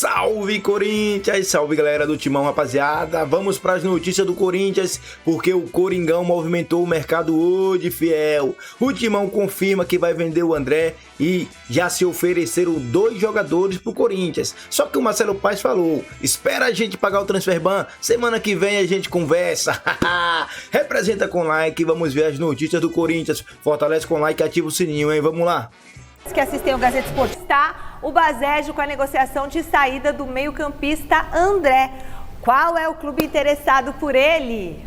Salve Corinthians, salve galera do Timão, rapaziada. Vamos para as notícias do Corinthians, porque o Coringão movimentou o mercado hoje, fiel. O Timão confirma que vai vender o André e já se ofereceram 2 jogadores pro Corinthians. Só que o Marcelo Paes falou: espera a gente pagar o transfer ban, semana que vem a gente conversa. Representa com like, vamos ver as notícias do Corinthians. Fortalece com like e ativa o sininho, hein? Vamos lá. Que assistem o Gazeta Esportiva, está o Basejo com a negociação de saída do meio-campista André. Qual é o clube interessado por ele?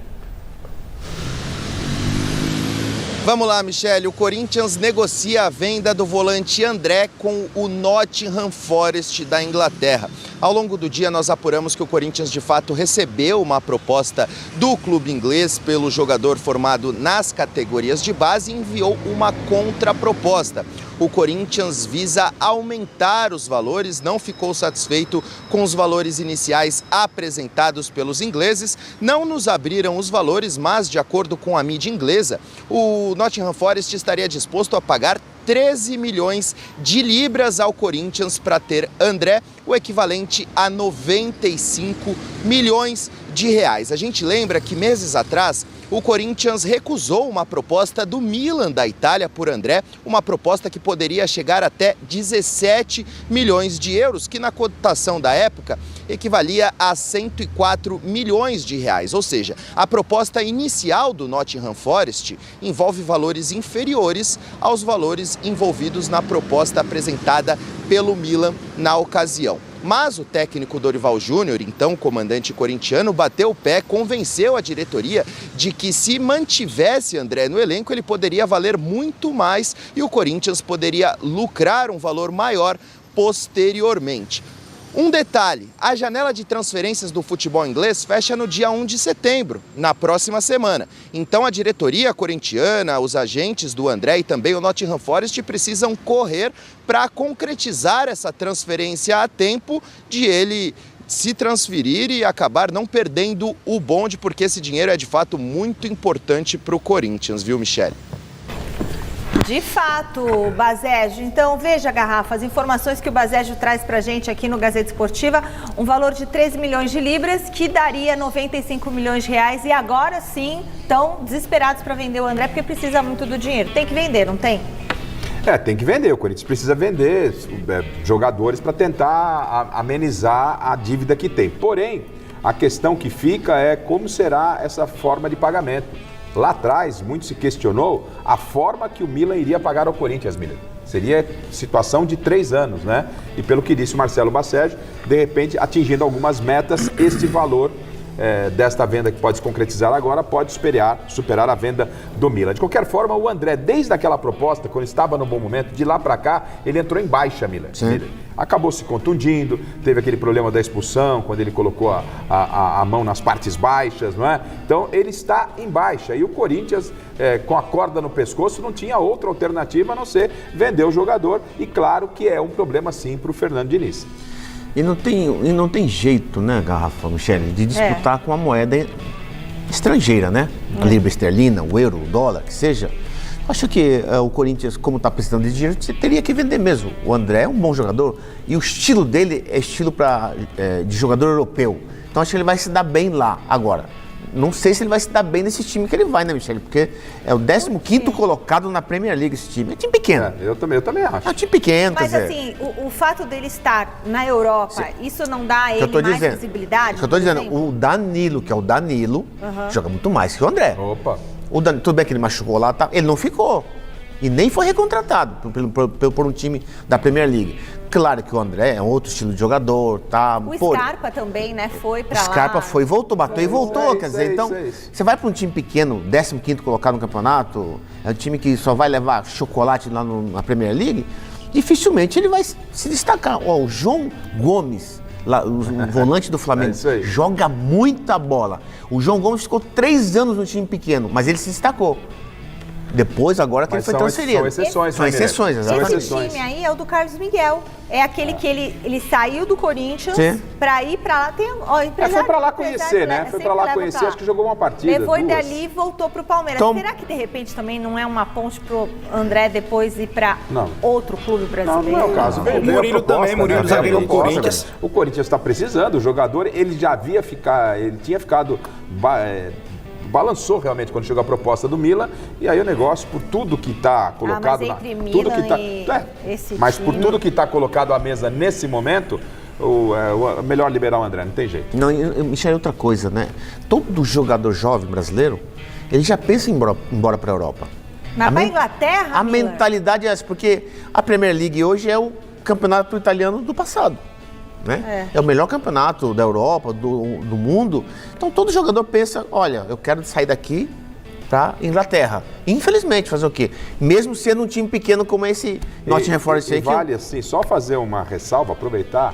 Vamos lá, Michele. O Corinthians negocia a venda do volante André com o Nottingham Forest da Inglaterra. Ao longo do dia, nós apuramos que o Corinthians, de fato, recebeu uma proposta do clube inglês pelo jogador formado nas categorias de base e enviou uma contraproposta. O Corinthians visa aumentar os valores, não ficou satisfeito com os valores iniciais apresentados pelos ingleses, não nos abriram os valores, mas, de acordo com a mídia inglesa, o Nottingham Forest estaria disposto a pagar 13 milhões de libras ao Corinthians para ter André, o equivalente a 95 milhões de reais. A gente lembra que meses atrás o Corinthians recusou uma proposta do Milan da Itália por André, uma proposta que poderia chegar até 17 milhões de euros, que na cotação da época equivalia a 104 milhões de reais. Ou seja, a proposta inicial do Nottingham Forest envolve valores inferiores aos valores envolvidos na proposta apresentada pelo Milan na ocasião. Mas o técnico Dorival Júnior, então comandante corintiano, bateu o pé, convenceu a diretoria de que se mantivesse André no elenco, ele poderia valer muito mais e o Corinthians poderia lucrar um valor maior posteriormente. Um detalhe, a janela de transferências do futebol inglês fecha no dia 1 de setembro, na próxima semana. Então a diretoria corintiana, os agentes do André e também o Nottingham Forest precisam correr para concretizar essa transferência a tempo de ele se transferir e acabar não perdendo o bonde, porque esse dinheiro é de fato muito importante para o Corinthians, viu, Michele? De fato, Basejo. Então, veja, Garrafa, as informações que o Basejo traz pra gente aqui no Gazeta Esportiva, um valor de 13 milhões de libras, que daria 95 milhões de reais, e agora sim estão desesperados para vender o André, porque precisa muito do dinheiro. Tem que vender, não tem? Tem que vender. O Corinthians precisa vender jogadores para tentar amenizar a dívida que tem. Porém, a questão que fica é como será essa forma de pagamento. Lá atrás, muito se questionou a forma que o Milan iria pagar ao Corinthians, Miller. Seria situação de 3 anos, né? E pelo que disse o Marcelo Basejo, de repente, atingindo algumas metas, este valor desta venda que pode se concretizar agora pode superar a venda do Milan. De qualquer forma, o André, desde aquela proposta, quando estava no bom momento, de lá para cá, ele entrou em baixa, Miller. Acabou se contundindo, teve aquele problema da expulsão, quando ele colocou a mão nas partes baixas, não é? Então, ele está em baixa. E o Corinthians, com a corda no pescoço, não tinha outra alternativa a não ser vender o jogador. E claro que é um problema, sim, para o Fernando Diniz. E não tem jeito, né, Garrafa, Michele, de disputar com a moeda estrangeira, né? A libra esterlina, o euro, o dólar, que seja. Acho que o Corinthians, como está precisando de dinheiro, teria que vender mesmo. O André é um bom jogador e o estilo dele é estilo de jogador europeu. Então acho que ele vai se dar bem lá. Agora, não sei se ele vai se dar bem nesse time que ele vai, né, Michele? Porque é o 15º colocado na Premier League esse time. É time pequeno. Eu também acho. É um time pequeno, mas quer assim, o fato dele estar na Europa, isso não dá a ele mais visibilidade? Eu estou dizendo, o Danilo, que é o Danilo, joga muito mais que o André. Opa! Tudo bem que ele machucou lá, tá? Ele não ficou. E nem foi recontratado por um time da Premier League. Claro que o André é um outro estilo de jogador, tá? O Scarpa também, né? Foi pra lá. O Scarpa foi, voltou, bateu e voltou. Quer dizer, então, você vai para um time pequeno, 15º colocado no campeonato, é um time que só vai levar chocolate lá na Premier League, dificilmente ele vai se destacar. O João Gomes, o volante do Flamengo, joga muita bola. O João Gomes ficou 3 anos no time pequeno, mas ele se destacou. Depois, agora que ele foi transferido. São exceções. São exceções, exatamente. Esse time aí é o do Carlos Miguel. É aquele que ele saiu do Corinthians pra ir pra lá. Foi pra lá conhecer, né? Foi pra lá conhecer, acho que jogou uma partida. Levou e dali e voltou pro Palmeiras. Então, será que de repente também não é uma ponte pro André depois ir pra outro clube brasileiro? Não é o caso. O Murilo também, Murilo zagueiro do Corinthians. O Corinthians está precisando, o jogador, ele tinha ficado... balançou realmente quando chegou a proposta do Milan, e aí o negócio, por tudo que está colocado mas por tudo que está colocado à mesa nesse momento, melhor liberar o André, não tem jeito. Não, Michel, outra coisa, né? Todo jogador jovem brasileiro, ele já pensa em ir embora para a Europa. Mas para a Inglaterra, a mentalidade é essa, porque a Premier League hoje é o campeonato italiano do passado. Né? É o melhor campeonato da Europa, do mundo. Então todo jogador pensa, olha, eu quero sair daqui para Inglaterra. Infelizmente, fazer o quê? Mesmo sendo um time pequeno como esse Nottingham Forest. Vale assim, só fazer uma ressalva, aproveitar,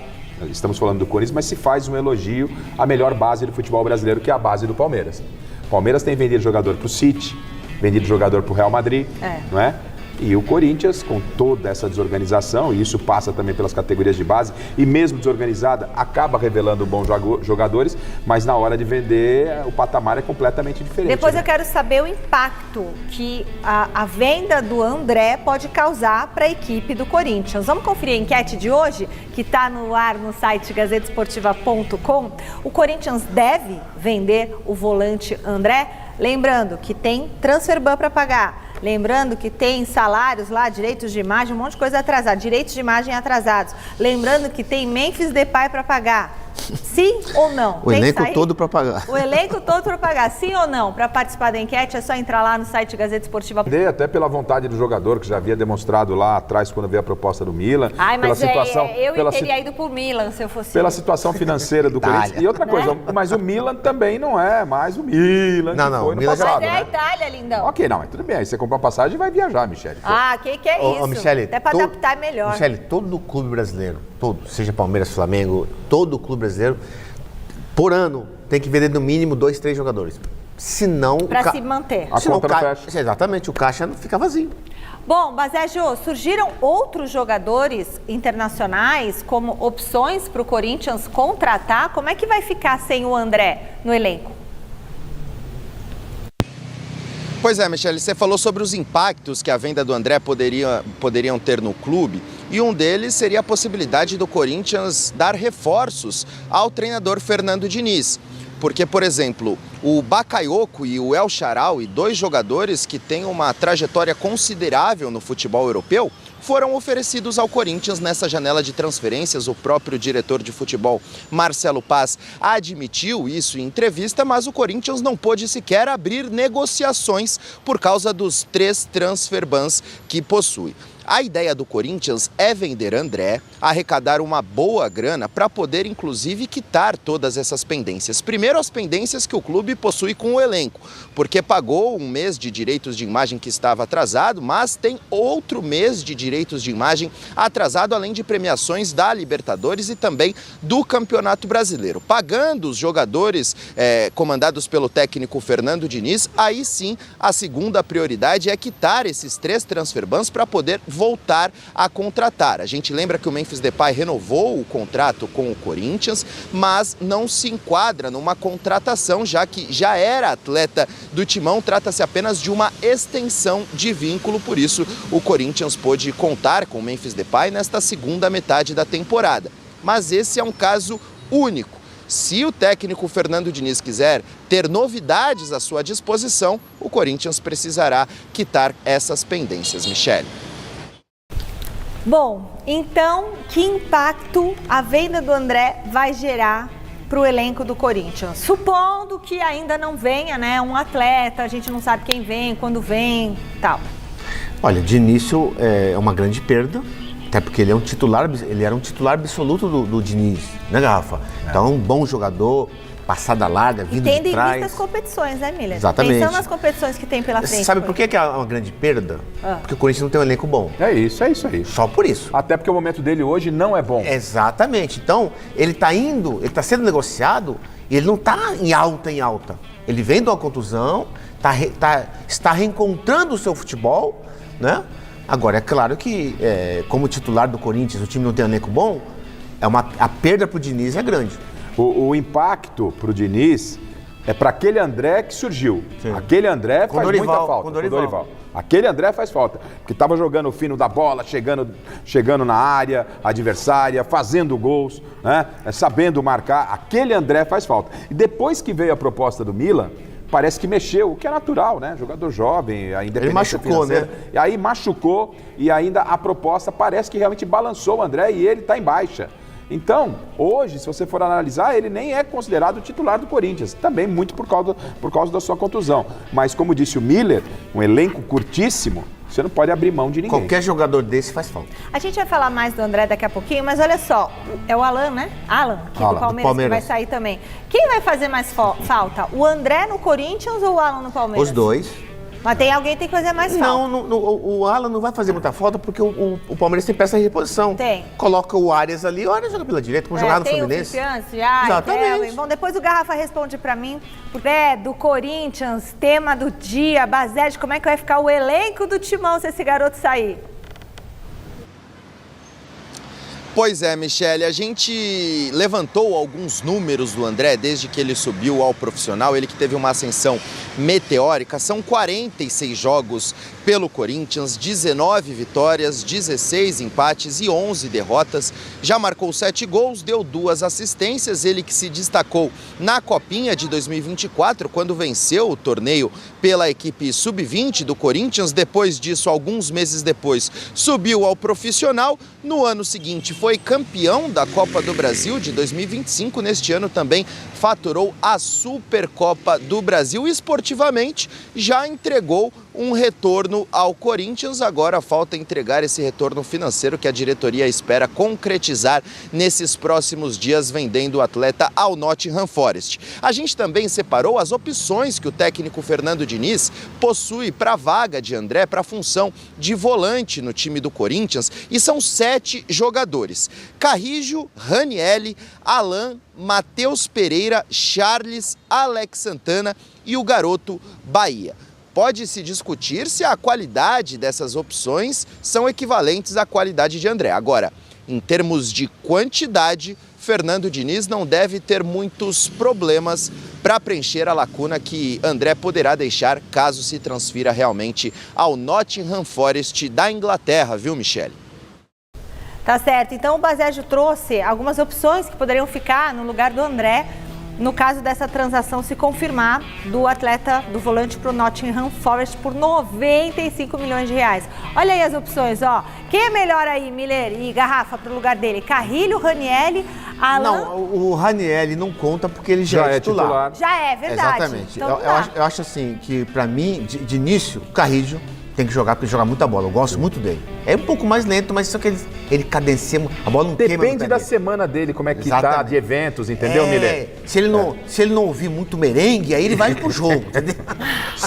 estamos falando do Corinthians, mas se faz um elogio à melhor base do futebol brasileiro, que é a base do Palmeiras. O Palmeiras tem vendido jogador para o City, vendido jogador para o Real Madrid, não é? E o Corinthians, com toda essa desorganização, e isso passa também pelas categorias de base, e mesmo desorganizada, acaba revelando bons jogadores, mas na hora de vender, o patamar é completamente diferente. Depois eu quero saber o impacto que a venda do André pode causar para a equipe do Corinthians. Vamos conferir a enquete de hoje, que está no ar no site gazetesportiva.com. O Corinthians deve vender o volante André? Lembrando que tem transfer ban para pagar. Lembrando que tem salários lá, direitos de imagem, um monte de coisa atrasada, direitos de imagem atrasados. Lembrando que tem Memphis Depay para pagar. Sim ou não? O elenco todo para pagar. O elenco todo para pagar. Sim ou não? Para participar da enquete é só entrar lá no site Gazeta Esportiva. Até pela vontade do jogador, que já havia demonstrado lá atrás quando veio a proposta do Milan. Mas eu teria ido pro Milan se eu fosse. Pela situação financeira do Corinthians. E outra coisa, mas o Milan também não é mais o Milan. Não, o Milan passado, mas é a Itália, lindão. Ok, não, mas tudo bem. Aí você compra uma passagem e vai viajar, Michele. Que é isso? Michele, até para adaptar é melhor. Michele, todo clube brasileiro, seja Palmeiras, Flamengo, todo clube brasileiro, por ano, tem que vender no mínimo 2, 3 jogadores. Senão... Para se manter. A conta não fecha. Exatamente, o caixa fica vazio. Bom, Basejo, surgiram outros jogadores internacionais como opções para o Corinthians contratar. Como é que vai ficar sem o André no elenco? Pois é, Michele, você falou sobre os impactos que a venda do André poderiam ter no clube, e um deles seria a possibilidade do Corinthians dar reforços ao treinador Fernando Diniz. Porque, por exemplo, o Bakayoko e o El Shaarawy, 2 jogadores que têm uma trajetória considerável no futebol europeu, foram oferecidos ao Corinthians nessa janela de transferências. O próprio diretor de futebol, Marcelo Paz, admitiu isso em entrevista, mas o Corinthians não pôde sequer abrir negociações por causa dos 3 transfer bans que possui. A ideia do Corinthians é vender André, arrecadar uma boa grana para poder, inclusive, quitar todas essas pendências. Primeiro, as pendências que o clube possui com o elenco, porque pagou um mês de direitos de imagem que estava atrasado, mas tem outro mês de direitos de imagem atrasado, além de premiações da Libertadores e também do Campeonato Brasileiro. Pagando os jogadores comandados pelo técnico Fernando Diniz, aí sim a segunda prioridade é quitar esses 3 transfer bans para poder voltar a contratar. A gente lembra que o Memphis Depay renovou o contrato com o Corinthians, mas não se enquadra numa contratação, já que já era atleta do Timão. Trata-se apenas de uma extensão de vínculo, por isso o Corinthians pôde contar com o Memphis Depay nesta segunda metade da temporada. Mas esse é um caso único. Se o técnico Fernando Diniz quiser ter novidades à sua disposição, o Corinthians precisará quitar essas pendências, Michele. Bom, então, que impacto a venda do André vai gerar para o elenco do Corinthians? Supondo que ainda não venha, né, um atleta, a gente não sabe quem vem, quando vem, tal. Olha, de início é uma grande perda, até porque ele era um titular absoluto do Diniz, né, Garrafa? Então, um bom jogador, passada larga, vindo de Tendo em trás. vista as competições, né, Miller? Exatamente. Pensando nas competições que tem pela frente. Sabe por que é uma grande perda? Porque o Corinthians não tem um elenco bom. É isso aí. Só por isso. Até porque o momento dele hoje não é bom. Exatamente. Então, ele está sendo negociado e ele não está em alta. Ele vem de uma contusão, está reencontrando o seu futebol, né? Agora, é claro que, como titular do Corinthians, o time não tem um elenco bom, a perda para o Diniz é grande. O impacto para o Diniz é para aquele André que surgiu. Sim. Aquele André Com faz Dorival, muita falta. com Dorival. Aquele André faz falta. Porque estava jogando o fino da bola, chegando na área adversária, fazendo gols, né? Sabendo marcar. Aquele André faz falta. E depois que veio a proposta do Milan, parece que mexeu, o que é natural, né? Jogador jovem, a independência ele machucou, financeira. né? E aí machucou e ainda a proposta parece que realmente balançou o André e ele está em baixa. Então, hoje, se você for analisar, ele nem é considerado titular do Corinthians. Também muito por causa da sua contusão. Mas, como disse o Miller, um elenco curtíssimo, você não pode abrir mão de ninguém. Qualquer jogador desse faz falta. A gente vai falar mais do André daqui a pouquinho, mas olha só, é o Alan, né? Alan, que do Palmeiras, que vai sair também. Quem vai fazer mais falta? O André no Corinthians ou o Alan no Palmeiras? Os dois. Mas alguém tem que fazer mais falta. Não, o Alan não vai fazer muita falta porque o Palmeiras tem peça de reposição. Tem. Coloca o Arias ali, o Arias joga pela direita, como jogava no Fluminense. Tem o Fifiance já. Exatamente. Bom, depois o Garrafa responde pra mim, do Corinthians, tema do dia, Based, como é que vai ficar o elenco do Timão se esse garoto sair? Pois é, Michele, a gente levantou alguns números do André desde que ele subiu ao profissional, ele que teve uma ascensão meteórica, são 46 jogos pelo Corinthians, 19 vitórias, 16 empates e 11 derrotas, já marcou 7 gols, deu 2 assistências, ele que se destacou na Copinha de 2024, quando venceu o torneio pela equipe sub-20 do Corinthians, depois disso, alguns meses depois, subiu ao profissional, no ano seguinte foi campeão da Copa do Brasil de 2025, neste ano também faturou a Supercopa do Brasil e esportivamente já entregou um retorno ao Corinthians, agora falta entregar esse retorno financeiro que a diretoria espera concretizar nesses próximos dias, vendendo o atleta ao Nottingham Forest. A gente também separou as opções que o técnico Fernando Diniz possui para a vaga de André, para a função de volante no time do Corinthians, e são 7 jogadores: Carrijo, Ranielli, Alan, Matheus Pereira, Charles, Alex Santana e o garoto Bahia. Pode-se discutir se a qualidade dessas opções são equivalentes à qualidade de André. Agora, em termos de quantidade, Fernando Diniz não deve ter muitos problemas para preencher a lacuna que André poderá deixar caso se transfira realmente ao Nottingham Forest da Inglaterra, viu, Michele? Tá certo. Então o Based trouxe algumas opções que poderiam ficar no lugar do André, no caso dessa transação se confirmar do atleta, do volante para o Nottingham Forest por 95 milhões de reais. Olha aí as opções, ó. Quem é melhor aí, Miller e Garrafa, para o lugar dele? Carrilho, Ranielli, Alan... Não, o Ranielli não conta porque ele já é titular. Já é, verdade. Exatamente. Então, eu acho assim, que para mim, de início, o Carrillo tem que jogar, porque ele joga muita bola. Eu gosto muito dele. É um pouco mais lento, mas só que ele cadencia, a bola não queima. Depende da semana dele, como é que tá, de eventos, entendeu, Miller? Se ele não ouvir muito merengue, aí ele vai pro jogo, entendeu?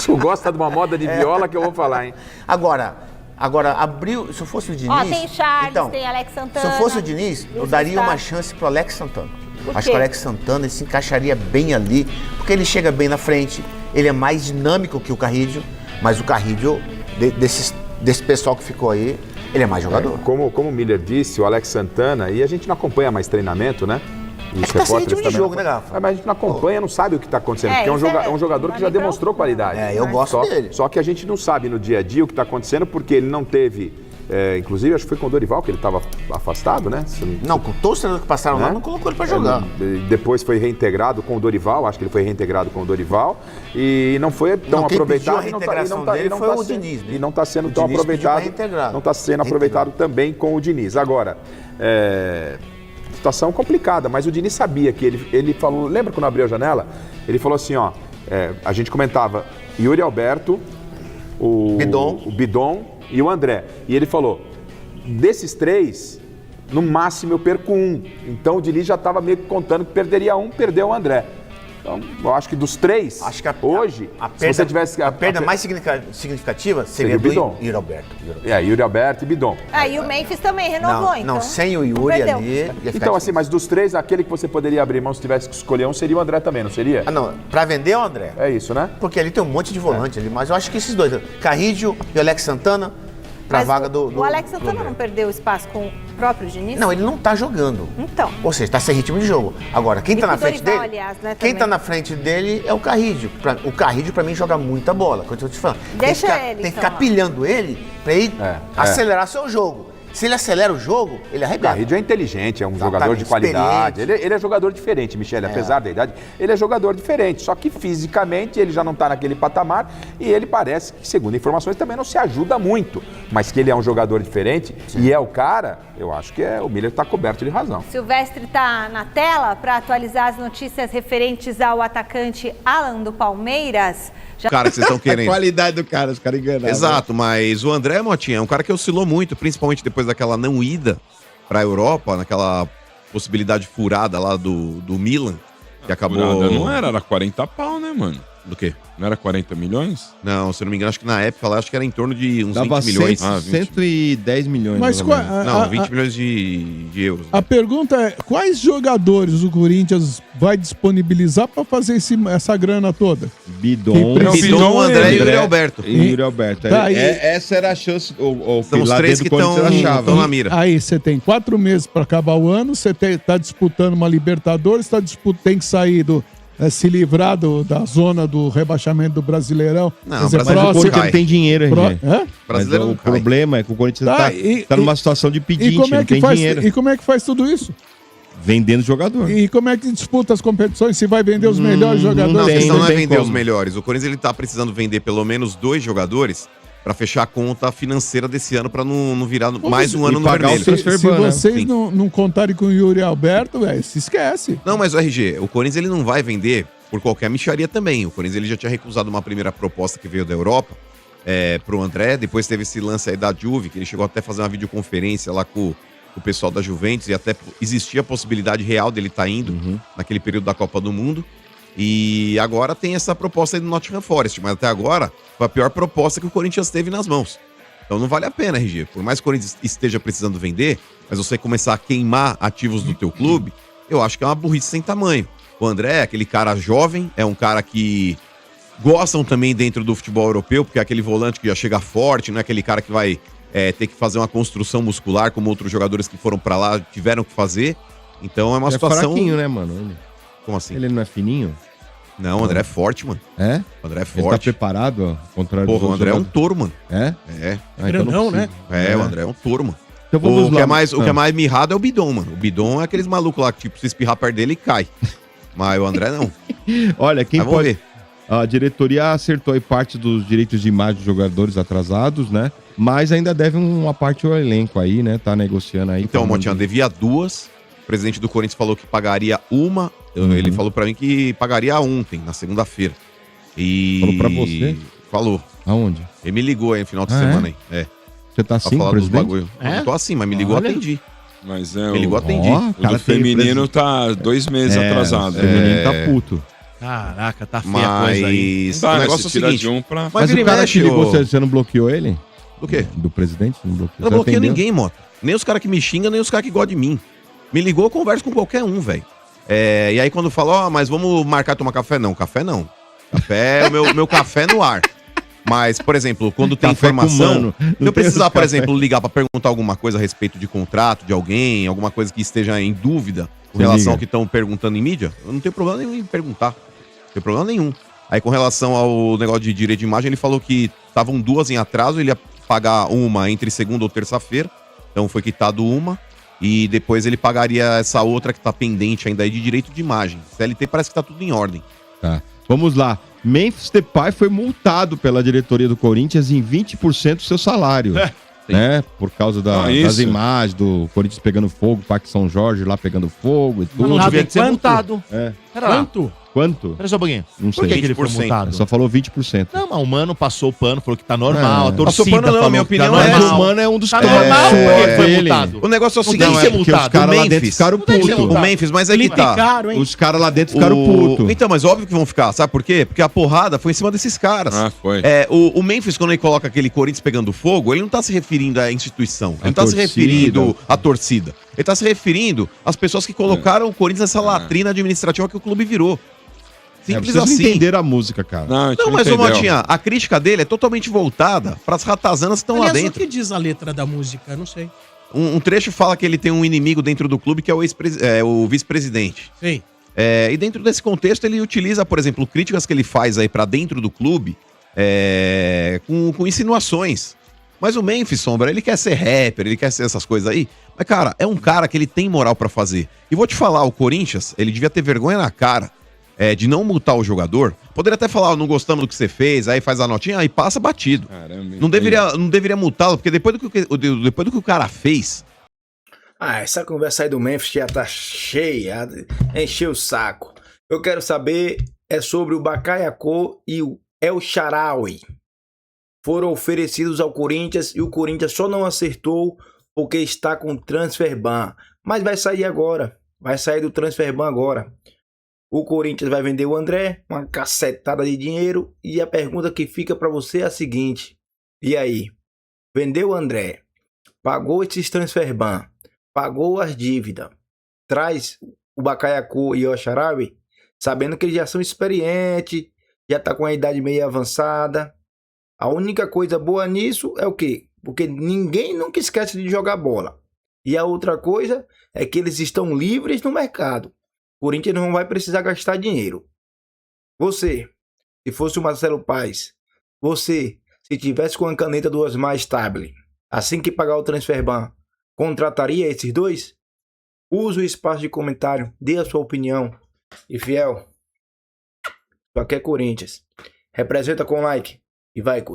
Tu gosta de uma moda de viola que eu vou falar, hein? Agora, abriu, se eu fosse o Diniz... Ó, tem Charles, então, tem Alex Santana. Se eu fosse o Diniz, eu daria uma chance pro Alex Santana. Acho que o Alex Santana se encaixaria bem ali, porque ele chega bem na frente, ele é mais dinâmico que o Carrillo, mas o Carrillo, desse pessoal que ficou aí, ele é mais jogador. Como o Miller disse, o Alex Santana, e a gente não acompanha mais treinamento, né? É que tá sem ritmo de jogo, né, Garrafa? Mas a gente não acompanha, não sabe o que está acontecendo, porque é um jogador que já demonstrou qualidade. Eu gosto dele. Só que a gente não sabe no dia a dia o que está acontecendo, porque ele não teve... inclusive, acho que foi com o Dorival que ele estava afastado, né? Não, com todos os treinadores que passaram lá, não colocou ele para jogar. Depois foi reintegrado com o Dorival, acho que ele foi reintegrado com o Dorival, e não foi tão aproveitado. A reintegração dele foi o Diniz, né? E não está sendo tão aproveitado. Não está sendo aproveitado também com o Diniz. Agora, situação complicada, mas o Diniz sabia que ele falou, lembra quando abriu a janela? Ele falou assim, ó, a gente comentava Yuri Alberto, o Bidon e o André. E ele falou, desses 3, no máximo eu perco 1. Então o Diniz já estava meio que contando que perderia 1, perdeu o André. Então, eu acho que dos três, Acho que hoje, perda, se você tivesse... a perda mais significativa seria o Bidon. Yuri Alberto. Yuri Alberto e Bidon. E o Memphis também renovou, então. Não, sem o Yuri perdeu. ali... ia ficar Então, assim, difícil. mas dos três, aquele que você poderia abrir mão se tivesse que escolher um seria o André também, não seria? Não, pra vender o André. É isso, né? Porque ali tem um monte de volante ali, mas eu acho que esses dois, Carrillo e o Alex Santana, pra Mas vaga do... o Alex Santana não perdeu espaço com o próprio Diniz? Não, ele não tá jogando. Então. Ou seja, tá sem ritmo de jogo. Agora, quem tá E na com frente Dorival, dele... aliás, né, quem também. tá na frente dele é o Carrillo. O Carrillo, pra mim, joga muita bola, como eu tô te falando. Deixa tem que ficar, ele, Tem que então, ficar pilhando ele pra ele acelerar seu jogo. Se ele acelera o jogo, ele O arrebenta. Carrillo é inteligente, é um Exatamente, jogador de qualidade. experiente. Ele é jogador diferente, Michele, apesar da idade, ele é jogador diferente. Só que fisicamente ele já não está naquele patamar e ele parece que, segundo informações, também não se ajuda muito. Mas que ele é um jogador diferente e é o cara, eu acho que o Miller está coberto de razão. Silvestre está na tela para atualizar as notícias referentes ao atacante Alan do Palmeiras. Cara que vocês estão A querendo. qualidade do cara, os caras enganaram. Exato, mas o André Motinha é um cara que oscilou muito, principalmente depois daquela não ida pra Europa, naquela possibilidade furada lá do Milan, que acabou... Furada não era 40 pau, né, mano? Do quê? Não era 40 milhões? Não, se eu não me engano, acho que na época lá, acho que era em torno de uns Dava 20 milhões. 110 milhões. Mas mais ou menos. Não, 20 milhões de euros. A pergunta é, quais jogadores o Corinthians vai disponibilizar para fazer essa grana toda? Bidon, Quem precisa- Bidon, André e Yuri Alberto. E Yuri Alberto. Tá, e- Essa era a chance, o São os lá três dentro que do Corinthians achava. estão na mira. Aí você tem 4 meses para acabar o ano, você está disputando uma Libertadores, tem que sair se livrar da zona do rebaixamento do Brasileirão. Não, Quer dizer, mas Mas o próximo- Corinthians cai. não tem dinheiro, Pro- RG. Hã? Brasileiro Mas não o cai. problema é que o Corinthians Tá, tá numa situação de pedinte, não tem dinheiro. E como é que faz tudo isso? Vendendo jogador. E como é que disputa as competições? Se vai vender os melhores jogadores? Não, a tem, questão não é tem vender como. os melhores. O Corinthians ele tá precisando vender pelo menos 2 jogadores pra fechar a conta financeira desse ano, pra não virar mais um ano no pagar o vermelho. transfer Se ban, né? vocês Sim. não contarem com o Yuri Alberto, velho, se esquece. Não, mas o RG, o Corinthians ele não vai vender por qualquer micharia também. O Corinthians ele já tinha recusado uma primeira proposta que veio da Europa pro André. Depois teve esse lance aí da Juve, que ele chegou até a fazer uma videoconferência lá com o pessoal da Juventus e até existia a possibilidade real dele estar indo naquele período da Copa do Mundo. E agora tem essa proposta aí do Nottingham Forest, mas até agora foi a pior proposta que o Corinthians teve nas mãos. Então não vale a pena, RG. Por mais que o Corinthians esteja precisando vender, mas você começar a queimar ativos do teu clube, eu acho que é uma burrice sem tamanho. O André é aquele cara jovem, é um cara que gostam também dentro do futebol europeu, porque é aquele volante que já chega forte, não é aquele cara que vai ter que fazer uma construção muscular, como outros jogadores que foram pra lá tiveram que fazer. Então é uma situação... fraquinho, né, mano? Ele, Como assim? ele não é fininho? Não, o André é forte, mano. É? O André é Ele tá forte. preparado, ó, ao contrário Porra, dos o outros André é um jogadores. touro, mano. É? É. Ah, então Grandão, precisa. É, o André é um touro, mano. Então vamos O que lá. é mais mirrado é o Bidon, mano. O Bidon é aqueles malucos lá que, tipo, se espirrar perto dele, cai. Mas o André não. Olha, quem Mas vamos pode... ver. A diretoria acertou aí parte dos direitos de imagem dos jogadores atrasados, né? Mas ainda deve uma parte ao elenco aí, né? Tá negociando aí. Então, com Motinha, devia 2. O presidente do Corinthians falou que pagaria uma. Ele falou pra mim que pagaria ontem, na segunda-feira. E... Falou pra você? Falou. Aonde? Ele me ligou aí no final de Ah, semana aí. É. Você tá Pra assim, falar dos presidente? bagulho. É? Não tô assim, mas me ligou, Olha. atendi. Mas Me ligou, atendi. Ó, O cara do feminino tem tá 2 meses atrasado. O menino tá puto. Caraca, tá feia a coisa aí. Mas Tá, o né, negócio é se o tira seguinte. de um pra... Mas vira o e cara mexe, que ligou, ô- você não bloqueou ele? Do quê? Do presidente? Não bloqueou. Eu não Você bloqueio atendeu? ninguém, moto. Nem os caras que me xingam, nem os caras que gostam de mim. Me ligou, eu converso com qualquer um, velho. E aí quando fala, mas vamos marcar tomar café? Não, café não. Café é o meu café no ar. Mas, por exemplo, quando tem Café com informação, mano. se Não eu precisar, tem por café. exemplo, ligar pra perguntar alguma coisa a respeito de contrato de alguém, alguma coisa que esteja em dúvida com Você relação liga. ao que estão perguntando em mídia, eu não tenho problema nenhum em perguntar. Não tem problema nenhum. Aí com relação ao negócio de direito de imagem, ele falou que estavam 2 em atraso, ele ia pagar uma entre segunda ou terça-feira, então foi quitado uma, e depois ele pagaria essa outra que tá pendente ainda aí de direito de imagem. CLT parece que tá tudo em ordem. Tá. Vamos lá. Memphis Depay foi multado pela diretoria do Corinthians em 20% do seu salário. Né? Por causa Ah, das isso. imagens do Corinthians pegando fogo, Parque São Jorge lá pegando fogo e tudo. Não Multado devia em ser quanto? multado. É. Pera lá. Quanto? Quanto? Espera só um pouquinho. Não Por sei. que ele foi 20%. multado? Só falou 20%. Não, mas o Mano passou o pano, falou que tá normal. É. A torcida Passou pano não, falou minha que tá opinião é normal. essa. O Mano é um dos Tá caras. normal porque ele foi dele. multado. O negócio é o Não seguinte, tem que ser porque os multado. caras lá Memphis. dentro ficaram Não tem que ser putos. O multado. Memphis, mas aí que tá. Criticaram, hein? Os caras lá dentro ficaram putos. Então, mas óbvio que vão ficar, sabe por quê? Porque a porrada foi em cima desses caras. Ah, foi. O Memphis, quando ele coloca aquele Corinthians pegando fogo, ele não tá se referindo à instituição. Ele não tá se torcida. referindo à torcida. Ele tá se referindo às pessoas que colocaram o Corinthians nessa latrina administrativa que o clube virou. Simples Vocês não assim. entenderam a música, cara. Não, a gente Não, mas, ô entendeu. Motinha, a crítica dele é totalmente voltada pras ratazanas que estão lá Aliás, dentro. o que diz a letra da música? Não sei. Um trecho fala que ele tem um inimigo dentro do clube que é o vice-presidente. Sei. E dentro desse contexto ele utiliza, por exemplo, críticas que ele faz aí pra dentro do clube com insinuações. Mas o Memphis, Sombra, ele quer ser rapper, ele quer ser essas coisas aí. Mas, cara, é um cara que ele tem moral pra fazer. E vou te falar, o Corinthians, ele devia ter vergonha na cara de não multar o jogador. Poderia até falar, não gostamos do que você fez, aí faz a notinha, aí passa batido. Caramba, Não deveria multá-lo, porque depois do que o cara fez... Essa conversa aí do Memphis já tá cheia, encheu o saco. Eu quero saber sobre o Bakayoko e o El Shaarawy. Foram oferecidos ao Corinthians e o Corinthians só não acertou porque está com transfer ban. Mas vai sair agora, vai sair do transfer ban agora. O Corinthians vai vender o André, uma cacetada de dinheiro. E a pergunta que fica para você é a seguinte: e aí? Vendeu o André, pagou esses transfer ban, pagou as dívidas, traz o Bakayoko e o Shaarawy, sabendo que eles já são experientes, já tá com a idade meio avançada. A única coisa boa nisso é o quê? Porque ninguém nunca esquece de jogar bola. E a outra coisa é que eles estão livres no mercado. O Corinthians não vai precisar gastar dinheiro. Você, se fosse o Marcelo Paes, você, se tivesse com a caneta do Osmar Stable, assim que pagar o transfer ban, contrataria esses dois? Use o espaço de comentário, dê a sua opinião. E fiel, só quer Corinthians. Representa com like e vai, Corinthians.